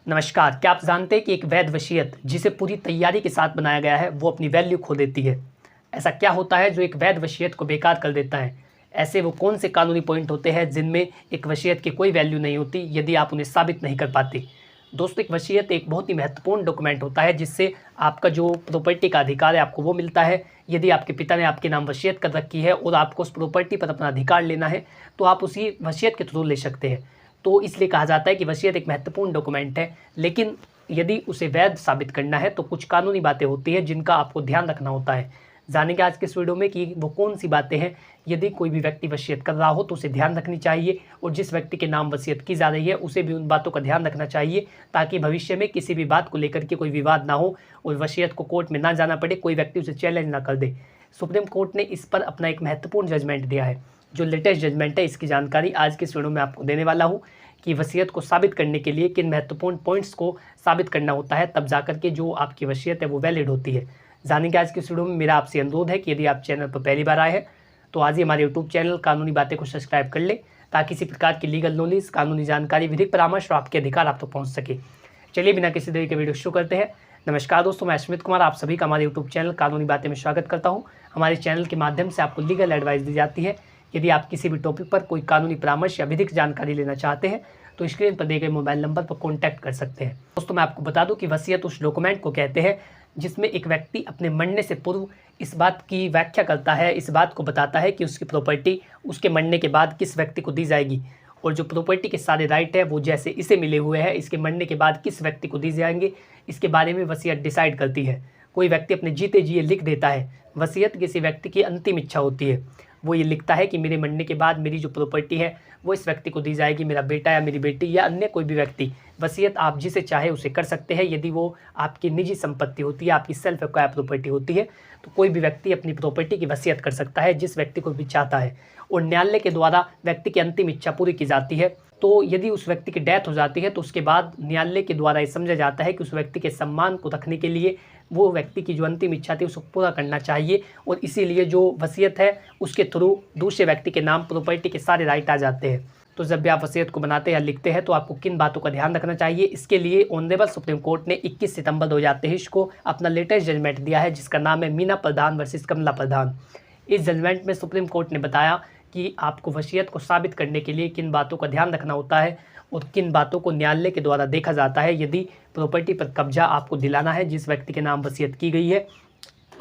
नमस्कार। क्या आप जानते हैं कि एक वैध वसीयत जिसे पूरी तैयारी के साथ बनाया गया है वो अपनी वैल्यू खो देती है। ऐसा क्या होता है जो एक वैध वसीयत को बेकार कर देता है? ऐसे वो कौन से कानूनी पॉइंट होते हैं जिनमें एक वसीयत की कोई वैल्यू नहीं होती यदि आप उन्हें साबित नहीं कर पाते? दोस्तों, एक वसीयत एक बहुत ही महत्वपूर्ण डॉक्यूमेंट होता है जिससे आपका जो प्रॉपर्टी का अधिकार है आपको वो मिलता है। यदि आपके पिता ने आपके नाम वसीयत कर रखी है और आपको उस प्रॉपर्टी पर अपना अधिकार लेना है तो आप उसी वसीयत के थ्रू ले सकते हैं। तो इसलिए कहा जाता है कि वसीयत एक महत्वपूर्ण डॉक्यूमेंट है, लेकिन यदि उसे वैध साबित करना है तो कुछ कानूनी बातें होती हैं जिनका आपको ध्यान रखना होता है। जानेंगे आज के इस वीडियो में कि वो कौन सी बातें हैं। यदि कोई भी व्यक्ति वसीयत कर रहा हो तो उसे ध्यान रखनी चाहिए, और जिस व्यक्ति के नाम वसीयत की जा रही है उसे भी उन बातों का ध्यान रखना चाहिए ताकि भविष्य में किसी भी बात को लेकर के कोई विवाद ना हो और वसीयत को कोर्ट में ना जाना पड़े, कोई व्यक्ति उसे चैलेंज ना कर दे। सुप्रीम कोर्ट ने इस पर अपना एक महत्वपूर्ण जजमेंट दिया है। जो लेटेस्ट जजमेंट है इसकी जानकारी आज के इस वीडियो में आपको देने वाला हूँ कि वसीयत को साबित करने के लिए किन महत्वपूर्ण पॉइंट्स को साबित करना होता है, तब जाकर के जो आपकी वसीयत है वो वैलिड होती है। जानेंगे आज की इस वीडियो में। मेरा आपसे अनुरोध है कि यदि आप चैनल पर पहली बार आए हैं तो आज ही हमारे यूट्यूब चैनल कानूनी बातें को सब्सक्राइब कर ले ताकि किसी प्रकार की लीगल नॉलेज, कानूनी जानकारी, विधिक परामर्श और आपके अधिकार आप तक पहुँच सके। चलिए बिना किसी देरी के वीडियो शुरू करते हैं। नमस्कार दोस्तों, मैं अश्मित कुमार आप सभी का हमारे यूट्यूब चैनल कानूनी बातें में स्वागत करता हूँ। हमारे चैनल के माध्यम से आपको लीगल एडवाइस दी जाती है। यदि आप किसी भी टॉपिक पर कोई कानूनी परामर्श या विधिक जानकारी लेना चाहते हैं तो स्क्रीन पर दिए गए मोबाइल नंबर पर कॉन्टैक्ट कर सकते हैं। दोस्तों, मैं आपको बता दूं कि वसीयत उस डॉक्यूमेंट को कहते हैं जिसमें एक व्यक्ति अपने मरने से पूर्व इस बात की व्याख्या करता है, इस बात को बताता है कि उसकी प्रॉपर्टी उसके मरने के बाद किस व्यक्ति को दी जाएगी, और जो प्रॉपर्टी के सारे राइट है वो जैसे इसे मिले हुए हैं इसके मरने के बाद किस व्यक्ति को दी जाएंगे, इसके बारे में वसीयत डिसाइड करती है। कोई व्यक्ति अपने जीते जी लिख देता है। वसीयत किसी व्यक्ति की अंतिम इच्छा होती है। वो ये लिखता है कि मेरे मरने के बाद मेरी जो प्रॉपर्टी है वो इस व्यक्ति को दी जाएगी, मेरा बेटा या मेरी बेटी या अन्य कोई भी व्यक्ति। वसीयत आप जिसे चाहे उसे कर सकते हैं। यदि वो आपकी निजी संपत्ति होती है, आपकी सेल्फ एक्वायर्ड प्रॉपर्टी होती है, तो कोई भी व्यक्ति अपनी प्रॉपर्टी की वसीयत कर सकता है जिस व्यक्ति को भी चाहता है, और न्यायालय के द्वारा व्यक्ति की अंतिम इच्छा पूरी की जाती है। तो यदि उस व्यक्ति की डेथ हो जाती है तो उसके बाद न्यायालय के द्वारा ये समझा जाता है कि उस व्यक्ति के सम्मान को रखने के लिए वो व्यक्ति की जो अंतिम इच्छा थी उसको पूरा करना चाहिए, और इसीलिए जो वसीयत है उसके थ्रू दूसरे व्यक्ति के नाम प्रॉपर्टी के सारे राइट आ जाते हैं। तो जब भी आप वसीयत को बनाते या लिखते हैं तो आपको किन बातों का ध्यान रखना चाहिए, इसके लिए ऑनरेबल सुप्रीम कोर्ट ने 21 सितंबर 2023 को अपना लेटेस्ट जजमेंट दिया है जिसका नाम है मीना प्रधान वर्सेस कमला प्रधान। इस जजमेंट में सुप्रीम कोर्ट ने बताया कि आपको वसीयत को साबित करने के लिए किन बातों का ध्यान रखना होता है और किन बातों को न्यायालय के द्वारा देखा जाता है। यदि प्रॉपर्टी पर कब्जा आपको दिलाना है जिस व्यक्ति के नाम वसीयत की गई है,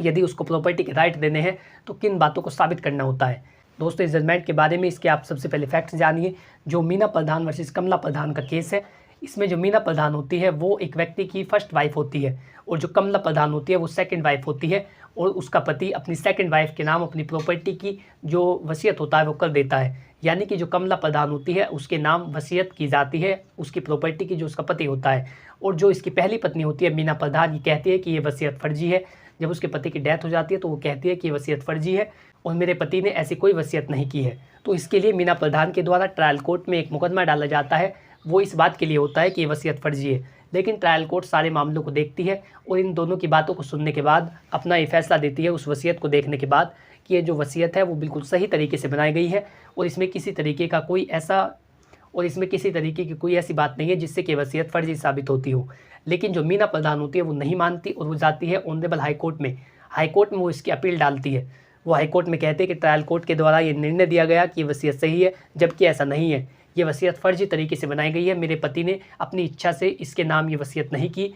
यदि उसको प्रॉपर्टी के राइट देने हैं तो किन बातों को साबित करना होता है। दोस्तों, इस जजमेंट के बारे में इसके आप सबसे पहले फैक्ट्स जानिए। जो मीना प्रधान वर्सेस कमला प्रधान का केस है, इसमें जो मीना प्रधान होती है वो एक व्यक्ति की फर्स्ट वाइफ होती है, और जो कमला प्रधान होती है वो सेकंड वाइफ होती है, और उसका पति अपनी सेकंड वाइफ के नाम अपनी प्रॉपर्टी की जो वसीयत होता है वो कर देता है। यानी कि जो कमला प्रधान होती है उसके नाम वसीयत की जाती है उसकी प्रॉपर्टी की जो उसका पति होता है, और जो इसकी पहली पत्नी होती है मीना प्रधान, ये कहती है कि ये वसीयत फर्जी है। जब उसके पति की डेथ हो जाती है तो वो कहती है कि ये वसीयत फर्जी है और मेरे पति ने ऐसी कोई वसीयत नहीं की है। तो इसके लिए मीना प्रधान के द्वारा ट्रायल कोर्ट में एक मुकदमा डाला जाता है। वो इस बात के लिए होता है कि ये वसीयत फर्जी है, लेकिन ट्रायल कोर्ट सारे मामलों को देखती है और इन दोनों की बातों को सुनने के बाद अपना ये फैसला देती है उस वसीयत को देखने के बाद कि ये जो वसीयत है वो बिल्कुल सही तरीके से बनाई गई है, और इसमें किसी तरीके की कोई ऐसी बात नहीं है जिससे कि वसीयत फर्जी साबित होती हो। लेकिन जो मीना प्रधान होती है वो नहीं मानती और वो जाती है ऑनरेबल हाई कोर्ट में। हाई कोर्ट में वो इसकी अपील डालती है। वो हाई कोर्ट में कहते हैं कि ट्रायल कोर्ट के द्वारा ये निर्णय दिया गया कि वसीयत सही है, जबकि ऐसा नहीं है। ये वसीयत फर्जी तरीके से बनाई गई है। मेरे पति ने अपनी इच्छा से इसके नाम ये वसीयत नहीं की।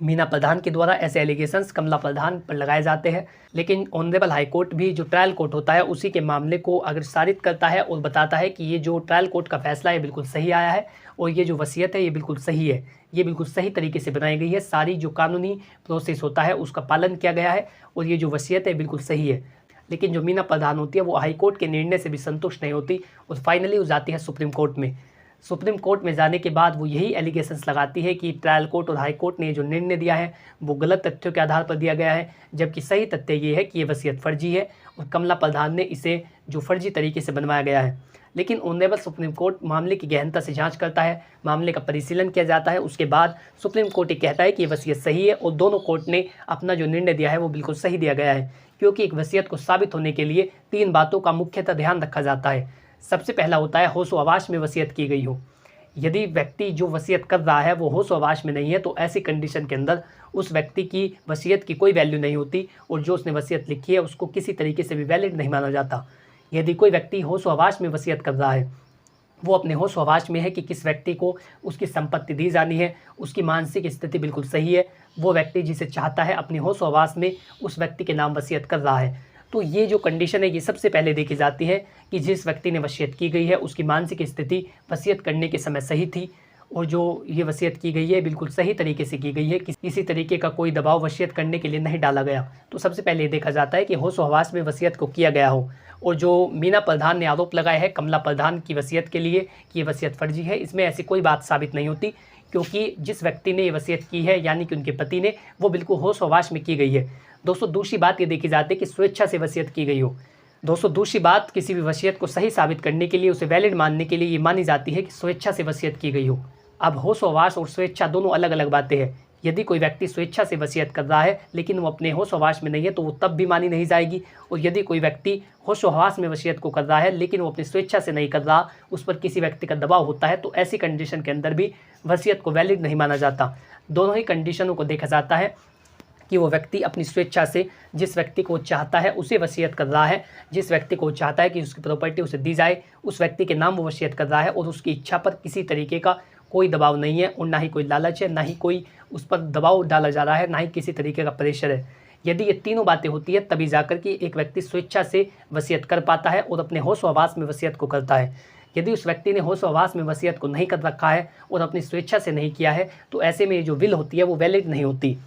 मीना प्रधान के द्वारा ऐसे एलिगेशंस कमला प्रधान पर लगाए जाते हैं, लेकिन ऑनरेबल हाई कोर्ट भी जो ट्रायल कोर्ट होता है उसी के मामले को अगर सारित करता है और बताता है कि ये जो ट्रायल कोर्ट का फैसला है बिल्कुल सही आया है और ये जो वसीयत है ये बिल्कुल सही है, ये बिल्कुल सही तरीके से बनाई गई है, सारी जो कानूनी प्रोसेस होता है उसका पालन किया गया है और ये जो वसीयत है बिल्कुल सही है। लेकिन जो मीना प्रधान होती है वो हाई कोर्ट के निर्णय से भी संतुष्ट नहीं होती और फाइनली वो जाती है सुप्रीम कोर्ट में। सुप्रीम कोर्ट में जाने के बाद वो यही एलिगेशंस लगाती है कि ट्रायल कोर्ट और हाई कोर्ट ने जो निर्णय दिया है वो गलत तथ्यों के आधार पर दिया गया है, जबकि सही तथ्य ये है कि ये वसीयत फर्जी है और कमला प्रधान ने इसे जो फर्जी तरीके से बनवाया गया है। लेकिन ऑनरेबल सुप्रीम कोर्ट मामले की गहनता से जांच करता है, मामले का परिशीलन किया जाता है। उसके बाद सुप्रीम कोर्ट ये कहता है कि ये वसीयत सही है और दोनों कोर्ट ने अपना जो निर्णय दिया है वो बिल्कुल सही दिया गया है, क्योंकि एक वसीयत को साबित होने के लिए 3 बातों का मुख्यतः ध्यान रखा जाता है। सबसे पहला होता है होशो-हवास में वसीयत की गई हो। यदि व्यक्ति जो वसीयत कर रहा है वो होश हवास में नहीं है तो ऐसी कंडीशन के अंदर उस व्यक्ति की वसीयत की कोई वैल्यू नहीं होती और जो उसने वसीयत लिखी है उसको किसी तरीके से भी वैलिड नहीं माना जाता। यदि कोई व्यक्ति होश हवास में वसीयत कर रहा है, वो अपने होश हवास में है कि किस व्यक्ति को उसकी संपत्ति दी जानी है, उसकी मानसिक स्थिति बिल्कुल सही है, वो व्यक्ति जिसे चाहता है अपने होश हवास में उस व्यक्ति के नाम वसीयत कर रहा है, तो ये जो कंडीशन है ये सबसे पहले देखी जाती है कि जिस व्यक्ति ने वसीयत की गई है उसकी मानसिक स्थिति वसीयत करने के समय सही थी और जो ये वसीयत की गई है बिल्कुल सही तरीके से की गई है, किसी तरीके का कोई दबाव वसीयत करने के लिए नहीं डाला गया। तो सबसे पहले ये देखा जाता है कि होश हवास में वसीयत को किया गया हो। और जो मीना प्रधान ने आरोप लगाया है कमला प्रधान की वसीयत के लिए कि ये वसीयत फर्जी है, इसमें ऐसी कोई बात साबित नहीं होती, क्योंकि जिस व्यक्ति ने ये वसीयत की है यानी कि उनके पति ने, वो बिल्कुल होश हवास में की गई है। दोस्तों दूसरी बात ये देखी जाती है कि स्वेच्छा से वसीयत की गई हो। दोस्तों दूसरी बात, किसी भी वसीयत को सही साबित करने के लिए, उसे वैलिड मानने के लिए ये मानी जाती है कि स्वेच्छा से वसीयत की गई हो। अब होश हवास और स्वेच्छा दोनों अलग अलग बातें हैं। यदि कोई व्यक्ति स्वेच्छा से वसीयत कर रहा है लेकिन वो अपने होश हवास में नहीं है तो वो तब भी मानी नहीं जाएगी, और यदि कोई व्यक्ति होश हवास में वसीयत को कर रहा है लेकिन वो अपनी स्वेच्छा से नहीं कर रहा, उस पर किसी व्यक्ति का दबाव होता है, तो ऐसी कंडीशन के अंदर भी वसीयत को वैलिड नहीं माना जाता। दोनों ही कंडीशनों को देखा जाता है कि वो व्यक्ति अपनी स्वेच्छा से जिस व्यक्ति को चाहता है उसे वसीयत कर रहा है, जिस व्यक्ति को चाहता है कि उसकी प्रॉपर्टी उसे दी जाए उस व्यक्ति के नाम वो वसीयत कर रहा है, और उसकी इच्छा पर किसी तरीके का कोई दबाव नहीं है और ना ही कोई लालच है, ना ही कोई उस पर दबाव डाला जा रहा है, ना ही किसी तरीके का प्रेशर है। यदि ये तीनों बातें होती है तभी जाकर के एक व्यक्ति स्वेच्छा से वसीयत कर पाता है और अपने होश हवास में वसीयत को करता है। यदि उस व्यक्ति ने होश हवास में वसीयत को नहीं कर रखा है और अपनी स्वेच्छा से नहीं किया है तो ऐसे में जो विल होती है वो वैलिड नहीं होती।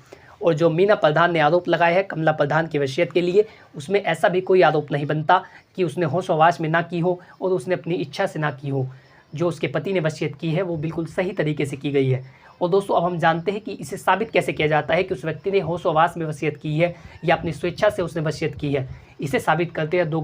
और जो मीना प्रधान ने आरोप लगाया है कमला प्रधान की वसीयत के लिए, उसमें ऐसा भी कोई आरोप नहीं बनता कि उसने होश हवास में ना की हो और उसने अपनी इच्छा से ना की हो। जो उसके पति ने वसीयत की है वो बिल्कुल सही तरीके से की गई है। और दोस्तों अब हम जानते हैं कि इसे साबित कैसे किया जाता है कि उस व्यक्ति ने होश हवास में वसीयत की है या अपनी स्वेच्छा से उसने वसीयत की है। इसे साबित करते हैं दो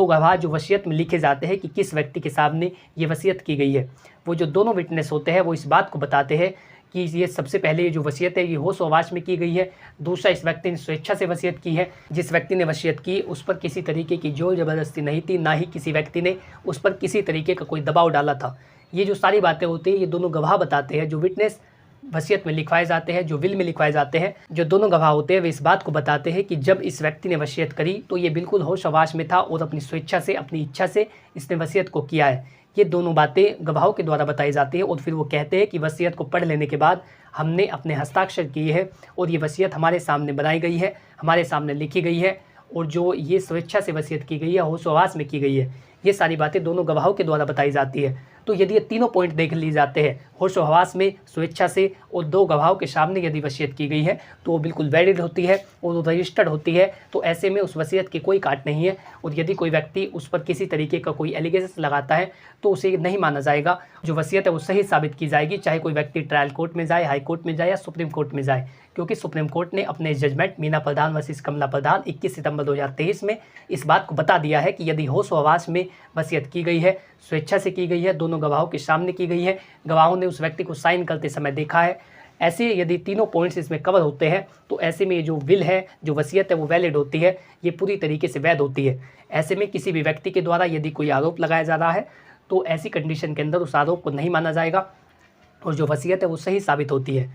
गवाह जो वसीयत में लिखे जाते हैं कि किस व्यक्ति के सामने ये वसीयत की गई है। वो जो दोनों विटनेस होते हैं वो इस बात को बताते हैं कि ये सबसे पहले ये जो वसीयत है ये होश हवास में की गई है, दूसरा इस व्यक्ति ने स्वेच्छा से वसीयत की है। जिस व्यक्ति ने वसीयत की उस पर किसी तरीके की जोर जबरदस्ती नहीं थी, ना ही किसी व्यक्ति ने उस पर किसी तरीके का कोई दबाव डाला था। ये जो सारी बातें होती हैं ये दोनों गवाह बताते हैं, जो विटनेस वसीयत में लिखवाए जाते हैं, जो विल में लिखवाए जाते हैं, जो दोनों गवाह होते हैं वे इस बात को बताते हैं कि जब इस व्यक्ति ने वसीयत करी तो ये बिल्कुल होश हवास में था और अपनी स्वेच्छा से, अपनी इच्छा से इसने वसीयत को किया है। ये दोनों बातें गवाहों के द्वारा बताई जाती है और फिर वो कहते हैं कि वसीयत को पढ़ लेने के बाद हमने अपने हस्ताक्षर किए हैं और ये वसीयत हमारे सामने बनाई गई है, हमारे सामने लिखी गई है, और जो ये स्वेच्छा से वसीयत की गई है, होश हवास में की गई है, ये सारी बातें दोनों गवाहों के द्वारा बताई जाती है। तो यदि ये तीनों पॉइंट देख ली जाते हैं, होश हवास में, स्वेच्छा से और दो गवाहों के सामने यदि वसीयत की गई है तो वो बिल्कुल वैलिड होती है और वो रजिस्टर्ड होती है। तो ऐसे में उस वसीयत की कोई काट नहीं है, और यदि कोई व्यक्ति उस पर किसी तरीके का कोई एलिगेशन लगाता है तो उसे नहीं माना जाएगा। जो वसीयत है वो सही साबित की जाएगी, चाहे कोई व्यक्ति ट्रायल कोर्ट में जाए, हाई कोर्ट में जाए या सुप्रीम कोर्ट में जाए, क्योंकि सुप्रीम कोर्ट ने अपने जजमेंट मीना प्रधान वर्सेस कमला प्रधान 21 सितंबर 2023 में इस बात को बता दिया है कि यदि होश हवास में वसीयत की गई है, स्वेच्छा से की गई है, दोनों गवाहों के सामने की गई है, गवाहों ने उस व्यक्ति को साइन करते समय देखा है, ऐसे यदि तीनों पॉइंट्स इसमें कवर होते हैं तो ऐसे में ये जो विल है, जो वसीयत है वो वैलिड होती है, ये पूरी तरीके से वैध होती है। ऐसे में किसी भी व्यक्ति के द्वारा यदि कोई आरोप लगाया जा रहा है तो ऐसी कंडीशन के अंदर उस आरोप को नहीं माना जाएगा और जो वसीयत है वो सही साबित होती है।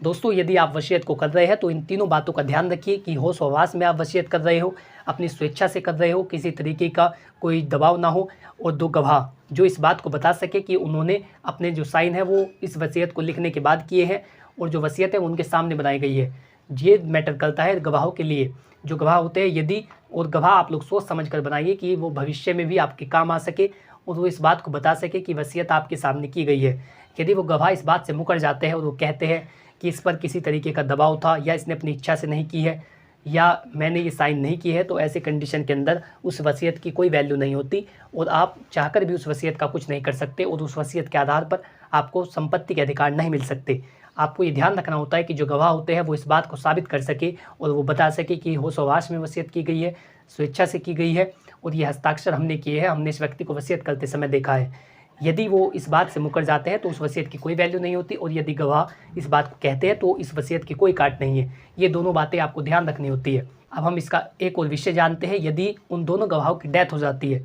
दोस्तों यदि आप वसीयत को कर रहे हैं तो इन तीनों बातों का ध्यान रखिए कि होश हवास में आप वसीयत कर रहे हो, अपनी स्वेच्छा से कर रहे हो, किसी तरीके का कोई दबाव ना हो, और दो गवाह जो इस बात को बता सके कि उन्होंने अपने जो साइन है वो इस वसीयत को लिखने के बाद किए हैं और जो वसीयत है वो उनके सामने बनाई गई है। ये मैटर करता है गवाहों के लिए। जो गवाह होते हैं यदि, और गवाह आप लोग सोच समझ कर बनाइए कि वो भविष्य में भी आपके काम आ सके और वो इस बात को बता सके कि वसीयत आपके सामने की गई है। यदि वो गवाह इस बात से मुकर जाते हैं और वो कहते हैं कि इस पर किसी तरीके का दबाव था या इसने अपनी इच्छा से नहीं की है या मैंने ये साइन नहीं की है, तो ऐसे कंडीशन के अंदर उस वसीयत की कोई वैल्यू नहीं होती और आप चाहकर भी उस वसीयत का कुछ नहीं कर सकते और उस वसीयत के आधार पर आपको संपत्ति के अधिकार नहीं मिल सकते। आपको ये ध्यान रखना होता है कि जो गवाह होते हैं वो इस बात को साबित कर सके और वो बता सके कि होश हवास में वसीयत की गई है, स्वेच्छा से की गई है और ये हस्ताक्षर हमने किए हैं, हमने इस व्यक्ति को वसीयत करते समय देखा है। यदि वो इस बात से मुकर जाते हैं तो उस वसीयत की कोई वैल्यू नहीं होती, और यदि गवाह इस बात को कहते हैं तो इस वसीयत की कोई काट नहीं है। ये दोनों बातें आपको ध्यान रखनी होती है। अब हम इसका एक और विषय जानते हैं। यदि उन दोनों गवाहों की डेथ हो जाती है,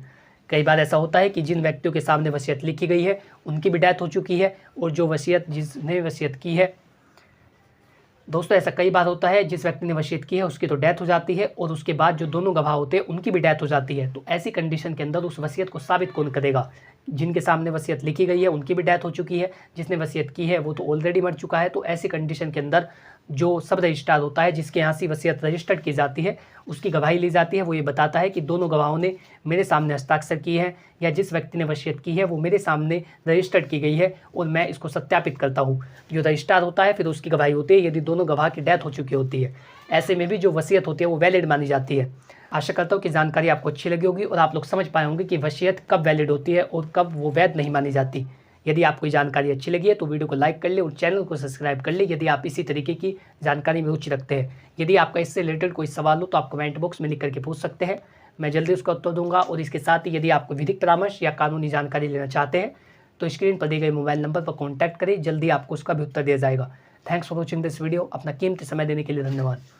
कई बार ऐसा होता है कि जिन व्यक्तियों के सामने वसीयत लिखी गई है उनकी भी डेथ हो चुकी है, और जो वसीयत जिसने वसीयत की है, दोस्तों ऐसा कई बार होता है जिस व्यक्ति ने वसीयत की है उसकी तो डेथ हो जाती है, और उसके बाद जो दोनों गवाह होते हैं उनकी भी डेथ हो जाती है। तो ऐसी कंडीशन के अंदर उस वसीयत को साबित कौन करेगा? जिनके सामने वसीयत लिखी गई है उनकी भी डेथ हो चुकी है, जिसने वसीयत की है वो तो ऑलरेडी मर चुका है। तो ऐसी कंडीशन के अंदर जो सब रजिस्ट्रार होता है, जिसके यहाँ से वसीयत रजिस्टर्ड की जाती है, उसकी गवाही ली जाती है। वो ये बताता है कि दोनों गवाहों ने मेरे सामने हस्ताक्षर किए हैं, या जिस व्यक्ति ने वसीयत की है वो मेरे सामने रजिस्टर्ड की गई है, और मैं इसको सत्यापित करता हूँ। जो रजिस्ट्रार होता है फिर उसकी गवाही होती है यदि दोनों गवाह की डेथ हो चुकी होती है। ऐसे में भी जो वसीयत होती है वो वैलिड मानी जाती है। आशा करता हूँ कि जानकारी आपको अच्छी लगी होगी और आप लोग समझ पाए होंगे कि वसीयत कब वैलिड होती है और कब वो वैध नहीं मानी जाती। यदि आपको ये जानकारी अच्छी लगी है तो वीडियो को लाइक कर ले और चैनल को सब्सक्राइब कर ले यदि आप इसी तरीके की जानकारी में रुचि रखते हैं। यदि आपका इससे रिलेटेड कोई सवाल हो तो आप कमेंट बॉक्स में लिख करके पूछ सकते हैं, मैं जल्दी उसका उत्तर दूंगा। और इसके साथ ही यदि आपको विधिक परामर्श या कानूनी जानकारी लेना चाहते हैं तो स्क्रीन पर दिए गए मोबाइल नंबर पर कॉन्टैक्ट करें, जल्दी आपको उसका भी उत्तर दिया जाएगा। Thanks for watching this video. अपना कीमती समय देने के लिए धन्यवाद।